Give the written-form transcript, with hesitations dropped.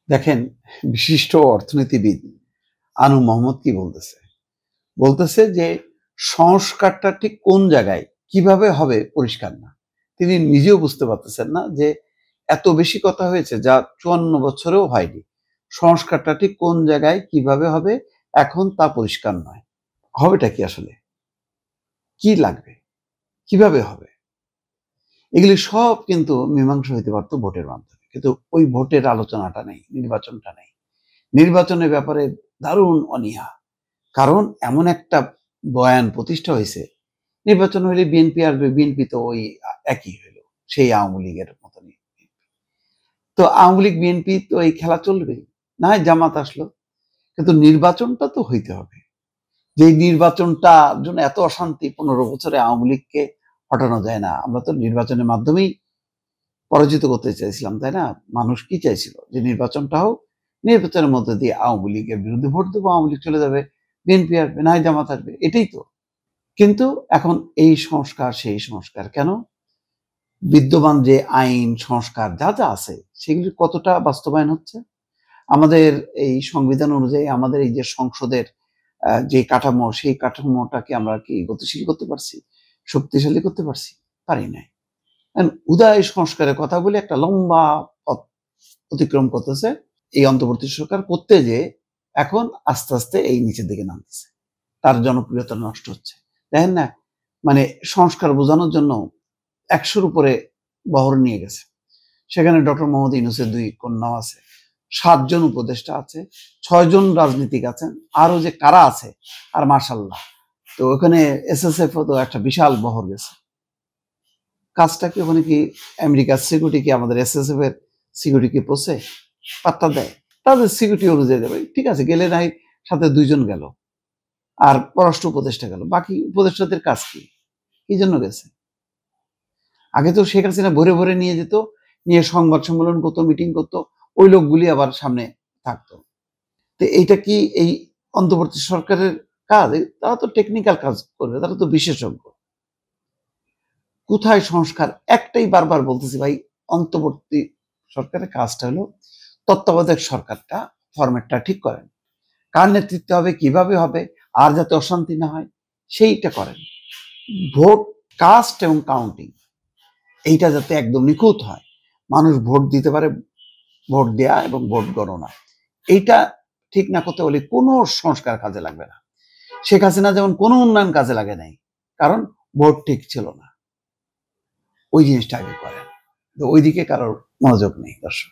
দেখেন, বিশিষ্ট অর্থনীতিবিদ আনু মোহাম্মদ কি বলতেছে বলতেছে যে সংস্কারটা ঠিক কোন জায়গায় কিভাবে হবে পরিষ্কার না। তিনি নিজেও বুঝতে পারতেছেন না যে এত বেশি কথা হয়েছে যা 54 বছরেও হয়নি। সংস্কারটা ঠিক কোন জায়গায় কিভাবে হবে এখন তা পরিষ্কার নয়। হবেটা কি আসলে, কি লাগবে, কিভাবে হবে, এগুলি সব কিন্তু মীমাংসা হইতে পারতো ভোটের মাধ্যমে। কিন্তু ওই ভোটের আলোচনাটা নেই, নির্বাচনটা নেই। নির্বাচনের ব্যাপারে দারুণ অনীহা। কারণ এমন একটা বয়ান প্রতিষ্ঠা হয়েছে, নির্বাচন হইলে বিএনপি আসবে, বিএনপি তো ওই একই হইল, সেই আওয়ামী লীগের মতনই। তো আওয়ামী লীগ বিএনপি তো এই খেলা চলবেই, না হয় জামাত আসলো, কিন্তু নির্বাচনটা তো হইতে হবে। যে নির্বাচনটা জন্য এত অশান্তি, 15 বছরে আওয়ামী লীগকে হটানো যায় না। আমরা তো নির্বাচনের মাধ্যমেই পরাজিত করতে চাইছিলাম, তাই না? মানুষ কি চাইছিল, যে নির্বাচনটা হোক, নির্বাচনের মধ্যে দিয়ে আওয়ামী লীগের বিরুদ্ধে ভোট দেবো, আওয়ামী লীগ চলে যাবে, বিএনপি আসবে, না হয় জামাত আসবে, এটাই তো। কিন্তু এখন এই সংস্কার সেই সংস্কার কেন? বিদ্যমান যে আইন সংস্কার যা যা আছে সেগুলি কতটা বাস্তবায়ন হচ্ছে? আমাদের এই সংবিধান অনুযায়ী আমাদের এই যে সংসদের যে কাঠামো, সেই কাঠামোটাকে আমরা কি গতিশীল করতে পারছি, শক্তিশালী করতে পারছি? পারি নাই। উদয় সংস্কারের কথা বলে একটা লম্বা পথ অতিক্রম করতেছে এই অন্তর্বর্তী সরকার, করতে যে এখন আস্তে আস্তে এই নিচের দিকে নামতেছে, তার জনপ্রিয়তা নষ্ট হচ্ছে। দেখেন না, মানে সংস্কার বোঝানোর জন্য 100-র উপরে বহর নিয়ে গেছে। সেখানে ডক্টর মোহাম্মদ ইউনূসের 2 কন্যাও আছে, 7 জন উপদেষ্টা আছে, 6 জন রাজনীতিক আছেন, আরো যে কারা আছে, আর মার্শাল্লাহ। তো ওখানে এসএসএফ তো একটা বিশাল বহর গেছে। কাজটা কি, ওখানে কি আমেরিকার সিকিউরিটি কি আমাদের এসএসএফ এর সিকিউরিটি কি পৌঁছে পাত্তা দেয়? তাদের সিকিউরিটি অনুযায়ী যাবে, ঠিক আছে, গেলে নাই, সাথে 2 জন গেল, আর পররাষ্ট্র উপদেষ্টা গেল, বাকি উপদেষ্টাদের কাজ কি, কি জন্য গেছে? আগে তো শেখ হাসিনা ভরে ভরে নিয়ে যেত, নিয়ে সংবাদ সম্মেলন করতো, মিটিং করতো, ওই লোকগুলি আবার সামনে থাকতো। তো এইটা কি এই অন্তর্বর্তী সরকারের কাজ? তারা তো টেকনিক্যাল কাজ করবে, তারা তো বিশেষজ্ঞ। কোথায় সংস্কার? একটাই বারবার বলতেছি ভাই, অন্তর্বর্তী সরকারের কাজটা হলো তত্ত্বাবধায়ক সরকারটা ফরম্যাটটা ঠিক করেন, কার নেতৃত্বে হবে, কিভাবে হবে, আর যাতে অশান্তি না হয় সেইটা করেন। ভোট কাস্ট এবং কাউন্টিং, এইটা যাতে একদম নিখুঁত হয়, মানুষ ভোট দিতে পারে, ভোট দেয়া এবং ভোট গণনা, এইটা ঠিক না করতে হলে কোনো সংস্কার কাজে লাগবে না। শেখ হাসিনা যেমন কোনো উন্নয়ন কাজে লাগে নাই, কারণ ভোট ঠিক ছিল না। ওই জিনিসটা আগে করেন, তো ওইদিকে কারোর মনোযোগ নেই দর্শক।